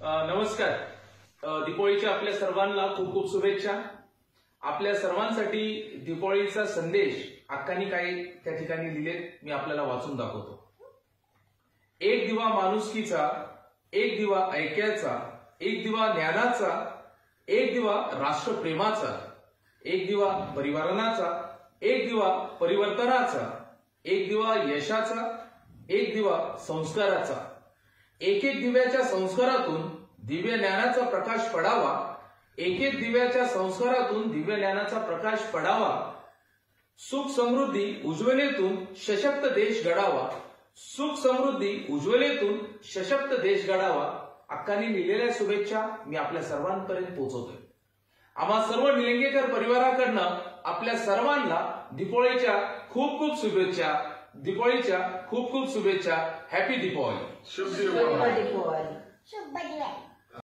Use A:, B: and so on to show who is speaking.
A: नमस्कार. दीपावलीच्या आपल्या सर्वांना खूप खूप शुभेच्छा. आपल्या सर्वांसाठी दीपावलीचा संदेश अक्कांनी काही त्या ठिकाणी लिहिलेत, मी आपल्याला वाचून दाखवतो. एक दिवा माणुसकीचा, एक दिवा ऐक्याचा, एक दिवा ज्ञानाचा, एक दिवा राष्ट्रप्रेमाचा, एक दिवा परिवारनाचा, एक दिवा परिवर्तनाचा, एक दिवा यशाचा, एक दिवा संस्काराचा. एक एक दिव्याच्या संस्कारातून दिव्य ज्ञानाचा प्रकाश पडावा. एक एक दिव्याच्या संस्कारातून दिव्य ज्ञानाचा प्रकाश पडावा. सुख समृद्धी उज्ज्वलेतून सशक्त देश घडावा. सुख समृद्धी उज्ज्वलेतून सशक्त देश घडावा. अक्कांनी लिहिलेल्या शुभेच्छा मी आपल्या सर्वांपर्यंत पोहोचवतोय. आम्हा सर्व निलंगेकर परिवाराकडनं आपल्या सर्वांना दीपावलीच्या खूप खूप शुभेच्छा. दीपावलीच्या खूप खूप शुभेच्छा. हॅपी दीपावली.
B: शुभ दीपावली.
C: शुभ दिवाळी.